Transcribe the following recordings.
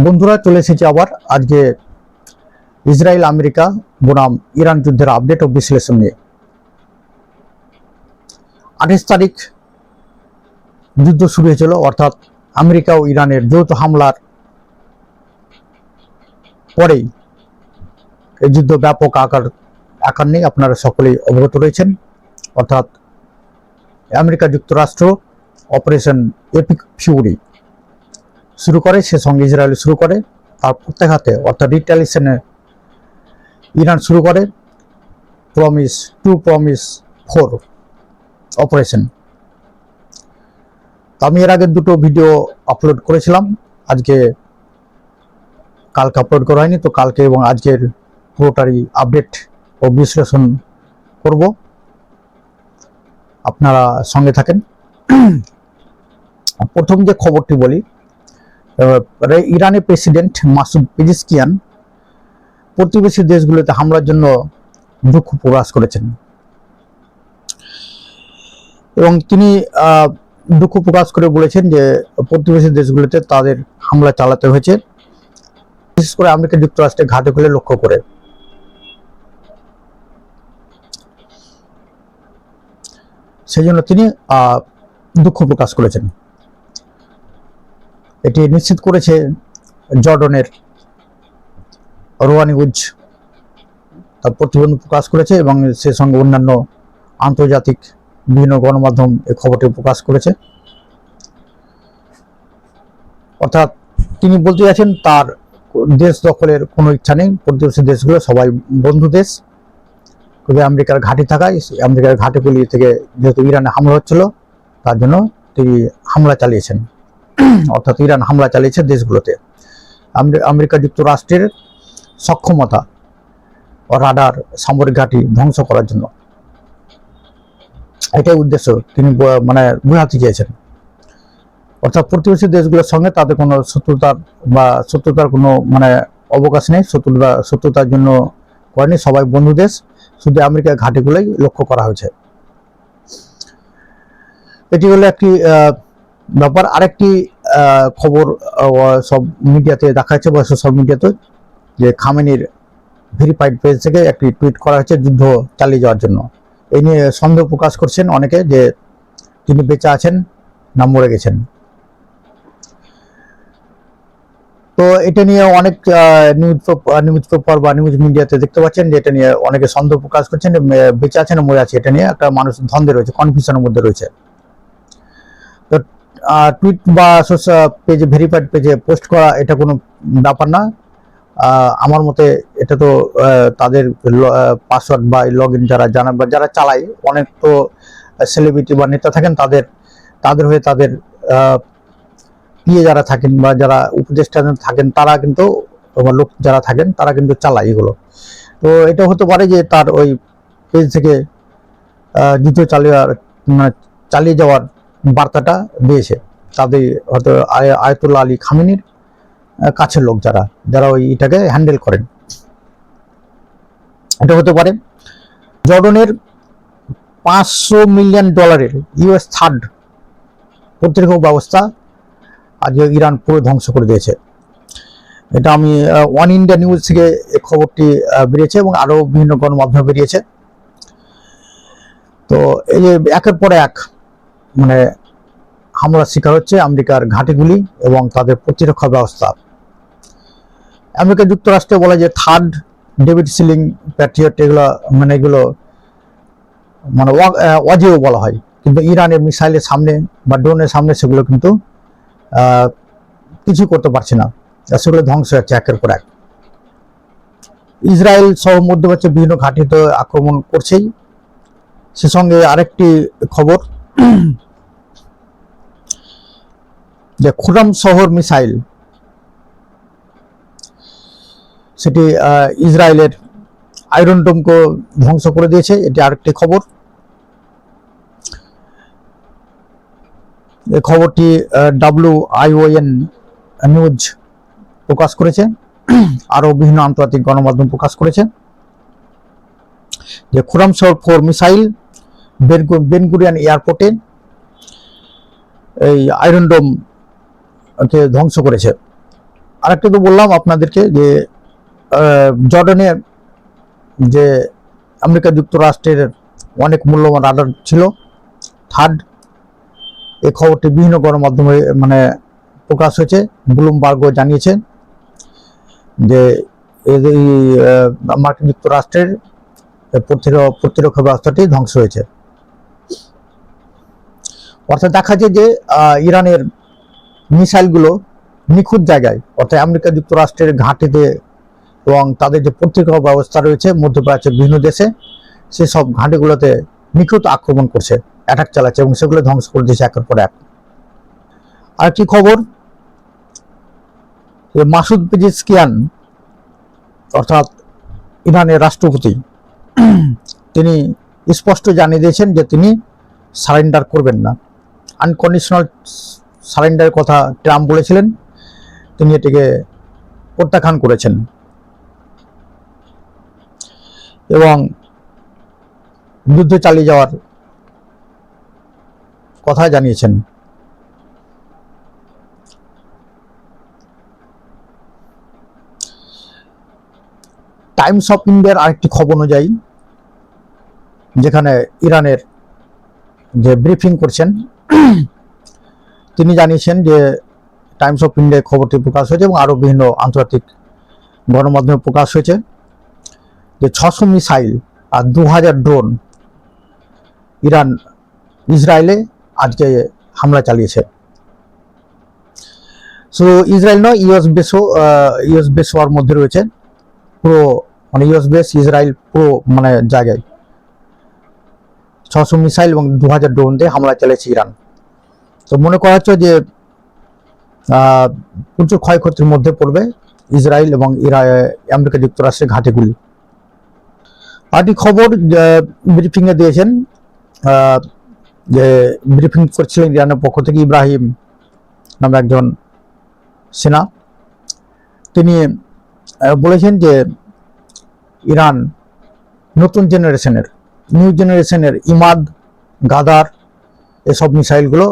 বন্ধুরা, চলে এসেছি আবার আজকে ইসরায়েল আমেরিকা বনাম ইরান যুদ্ধের আপডেট ও বিশ্লেষণ নিয়ে। 28 তারিখ যুদ্ধ শুরু হয়েছিল, অর্থাৎ আমেরিকা ও ইরানের যৌথ হামলার পরেই এই যুদ্ধ ব্যাপক আকার নিয়ে আপনারা সকলেই অবগত রয়েছেন। অর্থাৎ আমেরিকা যুক্তরাষ্ট্র অপারেশন এপিক ফিউরি শুরু করে, সে সঙ্গে ইসরায়েল শুরু করে, তার প্রত্যাঘাতে অর্থাৎ রিটালিয়েশনে ইরান শুরু করে প্রমিস 4 অপারেশন। আমি এর আগে দুটো ভিডিও আপলোড করেছিলাম, কালকে আপলোড করা হয়নি, তো কালকে এবং আজকের পুরোটারই আপডেট ও বিশ্লেষণ করব, আপনারা সঙ্গে থাকেন। প্রথম যে খবরটি বলি, ইরানের প্রেসিডেন্ট মাসুদ পেজিশকিয়ান প্রতিবেশী দেশগুলোতে হামলার জন্য দুঃখ প্রকাশ করেছেন এবং তিনি দুঃখ প্রকাশ করে বলেছেন যে প্রতিবেশী দেশগুলোতে তাদের হামলা চালাতে হয়েছে, বিশেষ করে আমেরিকা যুক্তরাষ্ট্রের ঘাঁটিগুলো লক্ষ্য করে। সেই জন্য তিনি দুঃখ প্রকাশ করেছেন। এটি নিশ্চিত করেছে জর্ডনের রোয়া নিউজ, তার প্রতিবেদন প্রকাশ করেছে এবং সে সঙ্গে অন্যান্য আন্তর্জাতিক বিভিন্ন গণমাধ্যম এই খবরটি প্রকাশ করেছে। অর্থাৎ তিনি বলতে যাচ্ছেন তার দেশ দখলের কোনো ইচ্ছা নেই, প্রতিবেশী দেশগুলো সবাই বন্ধু দেশ, তবে আমেরিকার ঘাঁটি থাকায় আমেরিকার ঘাঁটিগুলি থেকে যেহেতু ইরানে হামলা হচ্ছিল, তার জন্য তিনি হামলা চালিয়েছেন। অর্থাৎ ইরান হামলা চালিয়েছে দেশগুলোতে আমেরিকা যুক্তরাষ্ট্রের সক্ষমতা ও রাডার সামরিক ঘাঁটি ধ্বংস করার জন্য, এটাই উদ্দেশ্য তিনি বোঝাতে চেয়েছেন। অর্থাৎ প্রতিবেশী দেশগুলোর সঙ্গে তাদের কোনো শত্রুতার কোনো অবকাশ নেই, শত্রুতার জন্য করেনি, সবাই বন্ধু দেশ, শুধু আমেরিকার ঘাঁটিগুলোই লক্ষ্য করা হয়েছে। এটি হলো একটি ব্যাপার। আরেকটি খবর সব মিডিয়াতে দেখাচ্ছে বা সোশ্যাল মিডিয়াতে, যে খামেনির ভেরিফাইড পেজ থেকে একটি টুইট করা হয়েছে যুদ্ধ চালিয়ে যাওয়ার জন্য। এই নিয়ে সন্দেহ প্রকাশ করছেন অনেকে যে তিনি বেঁচে আছেন না মরে গেছেন। তো এটা নিয়ে অনেক নিউজ পেপার বা নিউজ মিডিয়াতে দেখতে পাচ্ছেন যে এটা নিয়ে অনেকে সন্দেহ প্রকাশ করছেন যে বেঁচে আছেন না মরে আছে, এটা নিয়ে একটা মানুষ দ্বন্দ্বে রয়েছে, কনফিউশনের মধ্যে রয়েছে। তো টুইট বা সোশ্যাল পেজে, ভেরিফাইড পেজে পোস্ট করা এটা কোনো ব্যাপার না। আমার মতে এটা তো তাদের পাসওয়ার্ড বা লগ ইন যারা জানা বা যারা চালায়, অনেক তো সেলিব্রিটি বা নেতা থাকেন, তাদের হয়ে তাদের পিএ যারা থাকেন বা যারা উপদেষ্টা থাকেন, তারা কিন্তু লোক যারা থাকেন তারা কিন্তু চালায় এগুলো। তো এটা হতে পারে যে তার ওই পেজ থেকে যুদ্ধ চালিয়ে যাওয়ার বার্তাটা দিয়েছে তাদের হয়তো আয়াতুল্লাহ আলী খামেনির কাছের লোক, যারা ওই এটাকে হ্যান্ডেল করেন, এটা হতে পারে। জর্ডনের $500 মিলিয়ন ইউএস থার্ড প্রতিরক্ষা ব্যবস্থা আজকে ইরান পুরো ধ্বংস করে দিয়েছে। এটা আমি ওয়ান ইন্ডিয়া নিউজ থেকে এই খবরটি বেরিয়েছে এবং আরো বিভিন্ন গণমাধ্যমে বেরিয়েছে। তো এই যে একের পর এক হামলার শিকার হচ্ছে আমেরিকার ঘাঁটিগুলি এবং তাদের প্রতিরক্ষা ব্যবস্থা। আমেরিকা যুক্তরাষ্ট্রে বলা যে থার্ড ডেভিড সিলিং প্যাট্রিয়ট, এগুলো অজেয় বলা হয়, কিন্তু ইরানের মিসাইলের সামনে বা ড্রোনের সামনে সেগুলো কিন্তু কিছু করতে পারছে না, সেগুলো ধ্বংস হচ্ছে একের পর এক। ইসরায়েল সহ মধ্যপ্রাচ্যের বিভিন্ন ঘাঁটিতে আক্রমণ করছেই। সে সঙ্গে আরেকটি খবর, যে খুরাম শহর মিসাইল, সেটি ইসরায়েলের আয়রন ডোমকে ধ্বংস করে দিয়েছে, এটি আরেকটি খবর। এই খবরটি WION নিউজ প্রকাশ করেছে, আরো বিভিন্ন আন্তর্জাতিক গণমাধ্যম প্রকাশ করেছে যে খুরাম শহর 4 মিসাইল বেনগুরিয়ান এয়ারপোর্টে এই আয়রন ডোম কে ধ্বংস করেছে। আরেকটা তো বললাম আপনাদেরকে যে জর্ডানে যে আমেরিকা যুক্তরাষ্ট্রের অনেক মূল্যবান রাডার ছিল থার্ড, এই খবরটি বিভিন্ন গণমাধ্যমে মানে প্রকাশ হয়েছে। ব্লুমবার্গও জানিয়েছে যে এই মার্কিন যুক্তরাষ্ট্রের প্রতিরক্ষা ব্যবস্থাটি ধ্বংস হয়েছে। অর্থাৎ দেখা যায় যে ইরানের মিসাইলগুলো নিখুঁত জায়গায়, অর্থাৎ আমেরিকা যুক্তরাষ্ট্রের ঘাঁটিতে এবং তাদের যে প্রতিরক্ষা ব্যবস্থা রয়েছে মধ্যপ্রাচ্যের বিভিন্ন দেশে, সেসব ঘাঁটিগুলোতে নিখুঁত আক্রমণ করছে, অ্যাটাক চালাচ্ছে এবং সেগুলো ধ্বংস করে দিয়েছে একের পর এক। আর কি খবর, মাসুদ পেজিশকিয়ান অর্থাৎ ইরানের রাষ্ট্রপতি, তিনি স্পষ্ট জানিয়ে দিয়েছেন যে তিনি সারেন্ডার করবেন না। আনকন্ডিশনাল সারেন্ডারের কথা ট্রাম্প বলেছিলেন, তিনি এটিকে প্রত্যাখ্যান করেছেন এবং যুদ্ধ চালিয়ে যাওয়ার কথা জানিয়েছেন। টাইমস অফ ইন্ডিয়ার আরেকটি খবর অনুযায়ী, যেখানে ইরানের যে ব্রিফিং করছেন তিনি জানিয়েছেন যে টাইমস অফ ইন্ডিয়ায় খবরটি প্রকাশ হয়েছে এবং আরও বিভিন্ন আন্তর্জাতিক গণমাধ্যমে প্রকাশ হয়েছে যে 600 মিসাইল আর 2000 ড্রোন ইরান ইসরায়েলে আজকে হামলা চালিয়েছে। সো ইসরায়েল নয়, ইউএস বেস হওয়ার মধ্যে রয়েছে পুরো, মানে ইউএস বেস ইসরায়েল পুরো মানে জায়গায় 600 মিসাইল এবং 2000 ড্রোন দিয়ে হামলা চালিয়েছে ইরান। তো মনে করা হচ্ছে যে প্রচুর ক্ষয়ক্ষতির মধ্যে পড়বে ইসরায়েল এবং আমেরিকা যুক্তরাষ্ট্রের ঘাঁটিগুলি। আরেকটি খবর ব্রিফিংয়ে দিয়েছেন, যে ব্রিফিং করছিলেন ইরানের পক্ষ থেকে ইব্রাহিম নামে একজন সেনা। তিনি বলেছেন যে ইরান নতুন জেনারেশনের, নিউ জেনারেশনের ইমাদ, গাদার এসব মিসাইলগুলো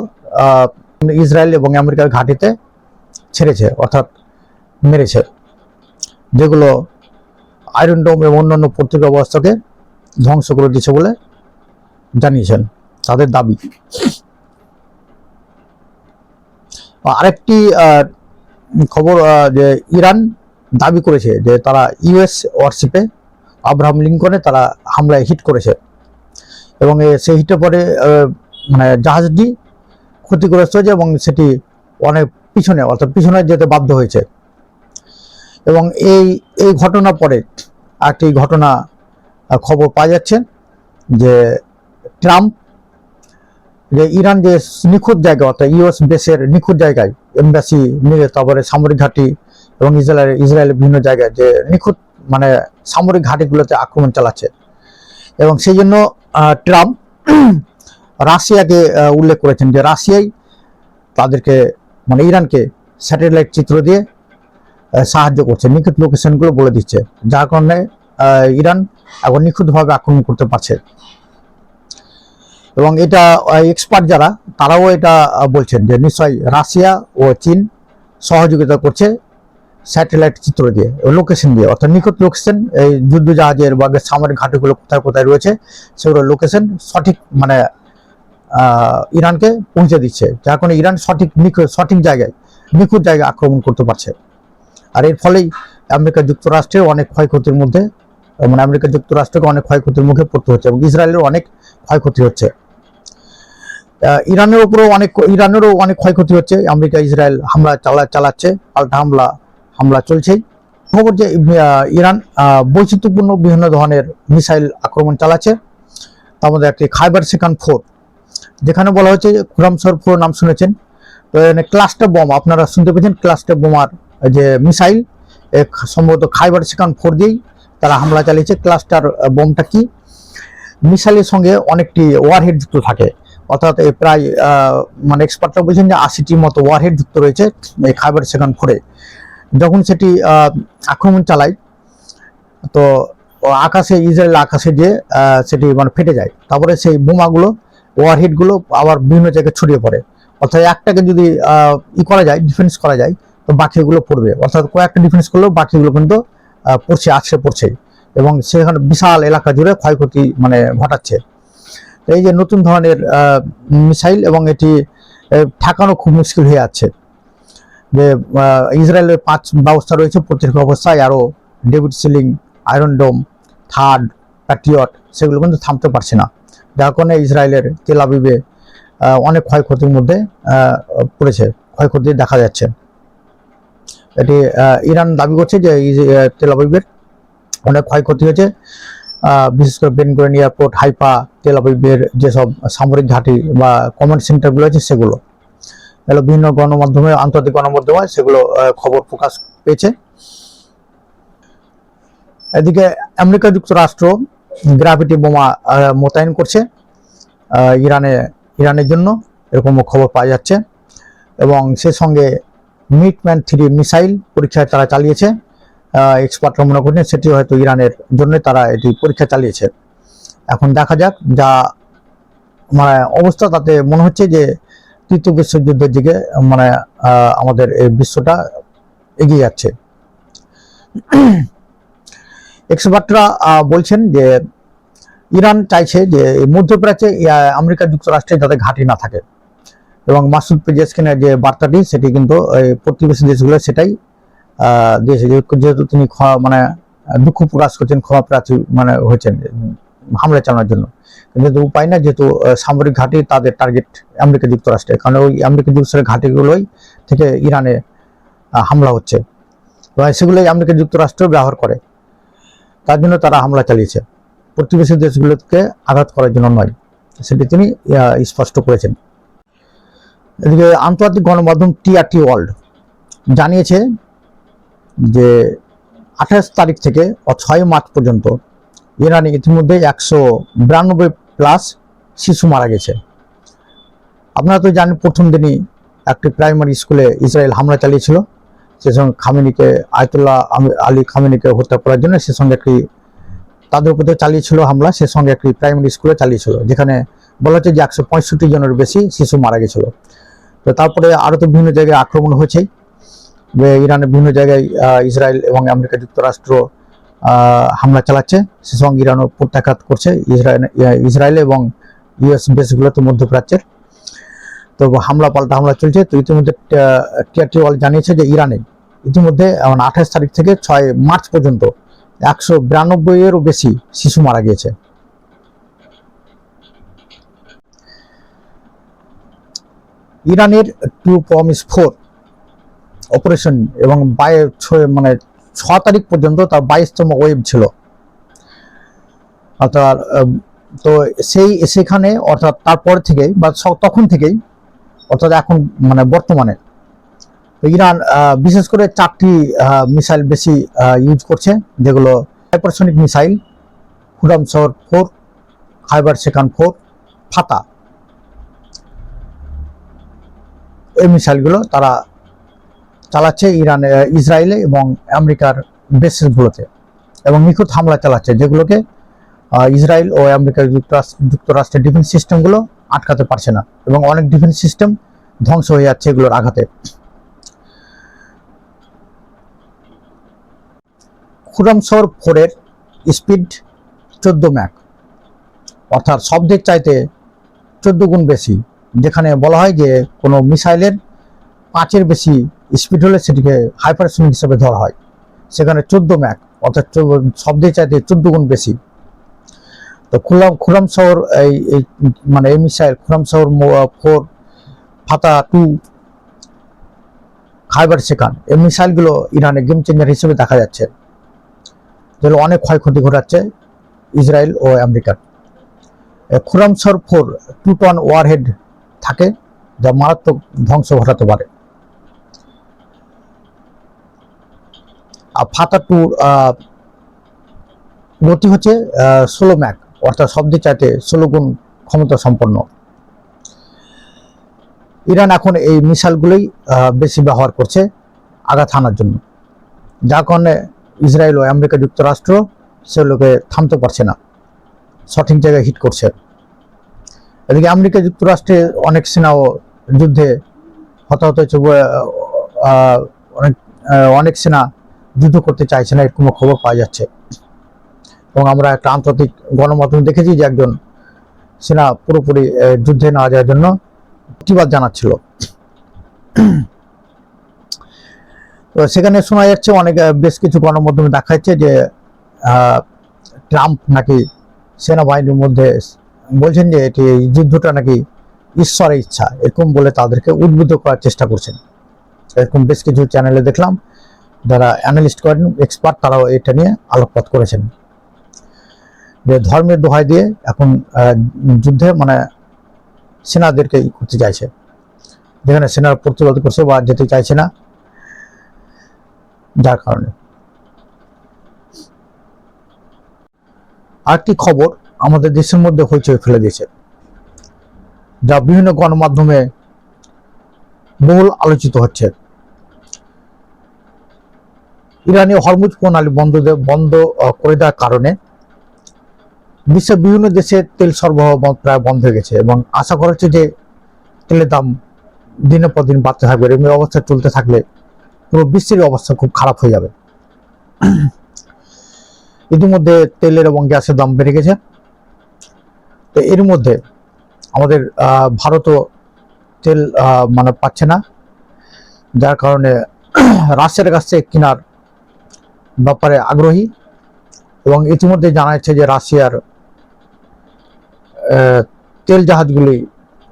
ইসরায়েল এবং আমেরিকার ঘাঁটিতে ছেড়েছে, অর্থাৎ মেরেছে, যেগুলো আয়রন ডোম এবং অন্যান্য প্রতিরক্ষা ব্যবস্থাকে ধ্বংস করে দিয়েছে বলে জানিয়েছেন তাদের দাবি। আরেকটি খবর যে ইরান দাবি করেছে যে তারা ইউএস ওয়ারশিপে আব্রাহাম লিঙ্কনে তারা হামলায় হিট করেছে এবং সেই হিটের পরে মানে জাহাজটি ক্ষতিগ্রস্ত হয়েছে এবং সেটি অনেক পিছনে, অর্থাৎ পিছনে যেতে বাধ্য হয়েছে। এবং এই ঘটনার পরে একটি ঘটনা খবর পাওয়া যাচ্ছে যে ট্রাম্প যে ইরান যে নিখুঁত জায়গা, অর্থাৎ ইউএস বেসের নিখুঁত জায়গায় এমবাসি, তারপরে সামরিক ঘাঁটি এবং ইসরায়েলের বিভিন্ন জায়গায় যে নিখুঁত মানে সামরিক ঘাঁটিগুলোতে আক্রমণ চালাচ্ছে। এবং সেই জন্য ট্রাম্প রাশিয়াকে উল্লেখ করেছেন যে রাশিয়াই তাদেরকে মানে ইরানকে স্যাটেলাইট চিত্র দিয়ে সাহায্য করছে, নিখুঁত লোকেশনগুলো বলে দিচ্ছে, যার কারণে ইরান এখন নিখুঁতভাবে আক্রমণ করতে পারছে। এবং এটা এক্সপার্ট যারা তারাও এটা বলছেন যে নিশ্চয়ই রাশিয়া ও চীন সহযোগিতা করছে স্যাটেলাইট চিত্র দিয়ে, লোকেশন দিয়ে, অর্থাৎ নিখুঁত লোকেশন, এই যুদ্ধ জাহাজের বা সামরিক ঘাঁটিগুলো কোথায় কোথায় রয়েছে সেগুলো লোকেশন সঠিক মানে ইরানকে পৌঁছে দিচ্ছে, যার কারণে ইরান সঠিক জায়গায় নিখুঁত জায়গায় আক্রমণ করতে পারছে। আর এর ফলেই আমেরিকা যুক্তরাষ্ট্রের অনেক ক্ষয়ক্ষতির মধ্যে, মানে আমেরিকা যুক্তরাষ্ট্রকে অনেক ক্ষয়ক্ষতির মুখে পড়তে হচ্ছে এবং ইসরায়েলের অনেক ক্ষয়ক্ষতি হচ্ছে। ইরানেরও অনেক ক্ষয়ক্ষতি হচ্ছে। আমেরিকা ইসরায়েল হামলা চালাচ্ছে, পাল্টা হামলা চলছেই। খবর যে ইরান বৈচিত্র্যপূর্ণ বিভিন্ন ধরনের মিসাইল আক্রমণ চালাচ্ছে, তার মধ্যে একটি খাইবার সেখান 4, যেখানে বলা হচ্ছে খুরামসর 4 নাম শুনেছেন, তো ক্লাস্টার বোম আপনারা শুনতে পেয়েছেন, ক্লাস্টার বোমার যে মিসাইল সম্ভবত খাইবার সেখান 4 দিয়েই তারা হামলা চালিয়েছে। ক্লাস্টার বোমটা কি, মিসাইলের সঙ্গে অনেকটি ওয়ারহেড যুক্ত থাকে, অর্থাৎ প্রায় মানে এক্সপার্টরা বলছেন যে 80টির মতো ওয়ারহেড যুক্ত রয়েছে এই খাইবার সেখান 4-এ। যখন সেটি আক্রমণ চালায় তো আকাশে, ইসরায়েল আকাশে যে সেটি মানে ফেটে যায়, তারপরে সেই বোমাগুলো ওয়ারহেডগুলো আবার বিভিন্ন জায়গায় ছড়িয়ে পড়ে। অর্থাৎ একটাকে যদি করা যায়, ডিফেন্স করা যায়, তো বাকিগুলো পড়বে, অর্থাৎ কয়েকটা ডিফেন্স করলেও বাকিগুলো কিন্তু আছড়ে পড়ছে এবং সেখানে বিশাল এলাকা জুড়ে ক্ষয়ক্ষতি মানে ঘটাচ্ছে। তো এই যে নতুন ধরনের মিসাইল এবং এটি ঠেকানো খুব মুশকিল হয়ে যাচ্ছে। যে ইসরায়েলের 5 ব্যবস্থা রয়েছে, প্রতিরক্ষা অবস্থায় আরও ডেভিড সিলিং, আয়রন ডোম, থার্ড, প্যাট্রিয়ট, সেগুলো কিন্তু থামতে পারছে না, যার কারণে ইসরায়েলের তেল আবিবে অনেক ক্ষয়ক্ষতির মধ্যে পড়েছে, ক্ষয়ক্ষতি দেখা যাচ্ছে। এটি ইরান দাবি করছে যে তেল আবিবের অনেক ক্ষয়ক্ষতি হয়েছে, বিশেষ করে বেন গুরিয়ন এয়ারপোর্ট, হাইফা, তেল আবিবের যেসব সামরিক ঘাঁটি বা কমান্ড সেন্টারগুলো আছে সেগুলো, এগুলো বিভিন্ন গণমাধ্যমে, আন্তর্জাতিক গণমাধ্যমে সেগুলো খবর প্রকাশ পেয়েছে। এদিকে আমেরিকা যুক্তরাষ্ট্র গ্র্যাভিটি বোমা মোতায়েন করছে ইরানের জন্য, এরকম খবর পাওয়া যাচ্ছে। এবং সে সঙ্গে মিটম্যান 3 মিসাইল পরীক্ষা তারা চালিয়েছে। এক্সপার্টরা মনে করছেন সেটি হয়তো ইরানের জন্য তারা এটি পরীক্ষা চালিয়েছে। এখন দেখা যাক যা মানে অবস্থা, তাতে মনে হচ্ছে যে তৃতীয় বিশ্বযুদ্ধের দিকে মানে আমাদের এই বিশ্বটা এগিয়ে যাচ্ছে। এক্সপার্টরা বলছেন যে ইরান চাইছে যে মধ্যপ্রাচ্যে আমেরিকা যুক্তরাষ্ট্রে যাতে ঘাঁটি না থাকে, এবং মাসুদ পেজেশকিনের যে বার্তাটি সেটি কিন্তু প্রতিবেশী দেশগুলো সেটাই দিয়েছে, যেহেতু তিনি মানে দুঃখ প্রকাশ করছেন, ক্ষমা প্রার্থী মানে হয়েছেন হামলা চালানোর জন্য, কিন্তু উপায় না, যেহেতু সামরিক ঘাঁটি তাদের টার্গেট আমেরিকা যুক্তরাষ্ট্রে, কারণ ওই আমেরিকা যুক্তরাষ্ট্রের ঘাঁটিগুলোই থেকে ইরানে হামলা হচ্ছে, সেগুলোই আমেরিকা যুক্তরাষ্ট্র ব্যবহার করে, তার জন্য তারা হামলা চালিয়েছে, প্রতিবেশী দেশগুলোকে আঘাত করার জন্য নয়, সেটি তিনি স্পষ্ট করেছেন। এদিকে আন্তর্জাতিক গণমাধ্যম টিআরটি ওয়ার্ল্ড জানিয়েছে যে 28 তারিখ থেকে 6 মার্চ পর্যন্ত ইরানে ইতিমধ্যে 192+ শিশু মারা গেছে। আপনারা তো জানেন প্রথম দিনই একটি প্রাইমারি স্কুলে ইসরায়েল হামলা চালিয়েছিল, সে সঙ্গে খামেনিকে, আয়াতুল্লাহ আলী খামেনিকে হত্যা করার জন্য সে সঙ্গে একটি তাদের উপর চালিয়েছিল হামলা, সে সঙ্গে একটি প্রাইমারি স্কুলে চালিয়েছিল, যেখানে বলা হচ্ছে যে 165 জনের বেশি শিশু মারা গেছিল। তো তারপরে আরও তো বিভিন্ন জায়গায় আক্রমণ হয়েছেই, যে ইরানের বিভিন্ন জায়গায় ইসরায়েল এবং আমেরিকা যুক্তরাষ্ট্র হামলা চালাচ্ছে, সে সঙ্গে ইরানও প্রত্যাঘাত করছে ইসরায়েল এবং ইউএস বেসগুলোতে মধ্যপ্রাচ্যের। তো পাল্টা হামলা চলছে। তো ইতিমধ্যে টিআরটি ওয়ার্ল্ড জানিয়েছে যে ইরানে ইতিমধ্যে 28 তারিখ থেকে 6 মার্চ পর্যন্ত 192-এরও বেশি শিশু মারা গিয়েছে। ইরানের 2 প্রমিস 4 অপারেশন এবং 6 তারিখ পর্যন্ত তার 22তম ওয়েভ ছিল, অর্থাৎ তো সেখানে অর্থাৎ তারপর থেকেই বা তখন থেকেই অর্থাৎ এখন মানে বর্তমানে ইরান বিশেষ করে 4টি মিসাইল বেশি ইউজ করছে, যেগুলো হাইপারসনিক মিসাইল, খুরামশর 4, খাইবার সেকান 4, ফাতা, এই মিসাইলগুলো তারা চালাচ্ছে ইসরায়েলে এবং আমেরিকার বেসগুলোতে, এবং নিখুঁত হামলা চালাচ্ছে, যেগুলোকে ইসরায়েল ও আমেরিকা যুক্তরাষ্ট্রের ডিফেন্স সিস্টেমগুলো আটকাতে পারছে না, এবং অনেক ডিফেন্স সিস্টেম ধ্বংস হয়ে যাচ্ছে এগুলোর আঘাতে। খুরামশর 4-এর স্পিড 14 ম্যাক, অর্থাৎ শব্দের চাইতে 14 গুণ বেশি, যেখানে বলা হয় যে কোনো মিসাইলের 5-এর বেশি স্পিড হলে সেটিকে হাইপারসনিক হিসেবে ধরা হয়, সেখানে 14 ম্যাক অর্থাৎ শব্দের চাইতে 14 গুণ বেশি। তো খুরামশর মানে এই মিসাইল খুরামশর 4, ফাতা 2, খাইবার সেকান, এই মিসাইলগুলো ইরানের গেম চেঞ্জার হিসেবে দেখা যাচ্ছে, যেগুলো অনেক ক্ষয়ক্ষতি ঘটাচ্ছে ইসরায়েল ও আমেরিকার। খুরামশর 4 2 টন ওয়ারহেড থাকে, যা মারাত্মক ধ্বংস ঘটাতে পারে। আর ফাতা 2 গতি হচ্ছে 16 ম্যাক, অর্থাৎ শব্দের চাইতে 16 গুণ ক্ষমতা সম্পন্ন। ইরান এখন এই মিসাইলগুলোই বেশি ব্যবহার করছে আঘাত হানার জন্য, যার কারণে ইসরায়েল ও আমেরিকা যুক্তরাষ্ট্র সেগুলোকে থামতে পারছে না, সঠিক জায়গায় হিট করছে। এদিকে আমেরিকা যুক্তরাষ্ট্রে অনেক সেনাও যুদ্ধে হতাহত হয়েছে অনেক অনেক সেনা যুদ্ধ করতে চাইছে না, এরকম খবর পাওয়া যাচ্ছে। এবং আমরা একটা আন্তর্জাতিক গণমাধ্যমে দেখেছি যে একজন সেনা পুরোপুরি যুদ্ধে না যাওয়ার জন্য প্রতিবাদ জানাচ্ছিল। তো সেখানে শোনা যাচ্ছে অনেক বেশ কিছু গণমাধ্যমে দেখা যাচ্ছে যে ট্রাম্প নাকি সেনাবাহিনীর মধ্যে বলছেন যে এটি যুদ্ধটা নাকি ঈশ্বরের ইচ্ছা, এরকম বলে তাদেরকে উদ্বুদ্ধ করার চেষ্টা করছেন। এরকম বেশ কিছু চ্যানেলে দেখলাম যারা অ্যানালিস্ট করেন, এক্সপার্ট, তারাও এটা নিয়ে আলোকপাত করেছেন যে ধর্মের দোহাই দিয়ে এখন যুদ্ধে মানে সেনাদেরকে করতে চাইছে, যেখানে সেনার প্রতিবাদ করছে বা যেতে চাইছে না, যার কারণে। আরেকটি খবর আমাদের দেশের মধ্যে হইচই ফেলে দিয়েছে, যা বিভিন্ন গণমাধ্যমে বহুল আলোচিত হচ্ছে। ইরানি হরমুজ প্রণালী বন্ধ করে দেওয়ার কারণে বিশ্বের বিভিন্ন দেশে তেল সরবরাহ প্রায় বন্ধ হয়ে গেছে এবং আশা করা হচ্ছে যে তেলের দাম দিনের পর দিন বাড়তে থাকবে। এরকম অবস্থা চলতে থাকলে পুরো বিশ্বের অবস্থা খুব খারাপ হয়ে যাবে। ইতিমধ্যে তেলের এবং গ্যাসের দাম বেড়ে গেছে। তো এর মধ্যে আমাদের ভারতও তেল মানে পাচ্ছে না, যার কারণে রাশিয়ার কাছ থেকে কেনার ব্যাপারে আগ্রহী। এবং ইতিমধ্যে জানা যাচ্ছে যে রাশিয়ার তেল জাহাজগুলি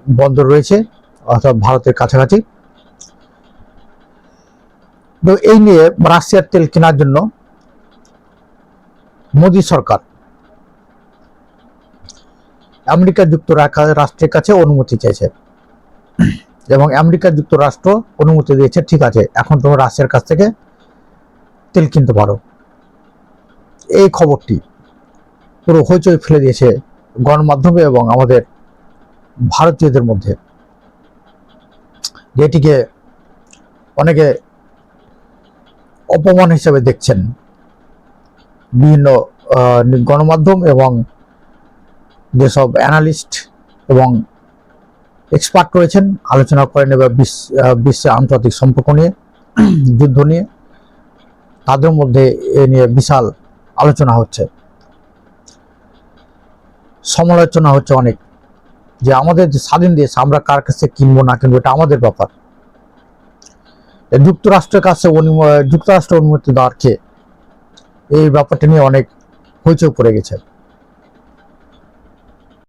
বন্দর রয়েছে অর্থাৎ ভারতের কাছাকাছি। তো এই নিয়ে রাশিয়ার তেল কেনার জন্য মোদী সরকার আমেরিকা যুক্তরাষ্ট্রের কাছে অনুমতি চাইছে এবং আমেরিকা যুক্তরাষ্ট্র অনুমতি দিয়েছে, ঠিক আছে এখন তোমরা রাশিয়ার কাছ থেকে তেল কিনতে পারো। এই খবরটি পুরো হইচই ফেলে দিয়েছে গণমাধ্যমে এবং আমাদের ভারতীয়দের মধ্যে, যেটিকে অনেকে অপমান হিসেবে দেখছেন। বিভিন্ন গণমাধ্যম এবং যেসব অ্যানালিস্ট এবং এক্সপার্ট রয়েছেন আলোচনা করেন এবার বিশ্বের আন্তর্জাতিক সম্পর্ক নিয়ে, যুদ্ধ নিয়ে, তাদের মধ্যে এ নিয়ে বিশাল আলোচনা হচ্ছে, সমালোচনা হচ্ছে অনেক, যে আমাদের যে স্বাধীন দেশ আমরা কার কাছে কিনবো না কিনবো এটা আমাদের ব্যাপার। যুক্তরাষ্ট্রের কাছে যুক্তরাষ্ট্র অনুমতি দেওয়ার কে, এই ব্যাপারটা নিয়ে অনেক হইচই পড়ে গেছে।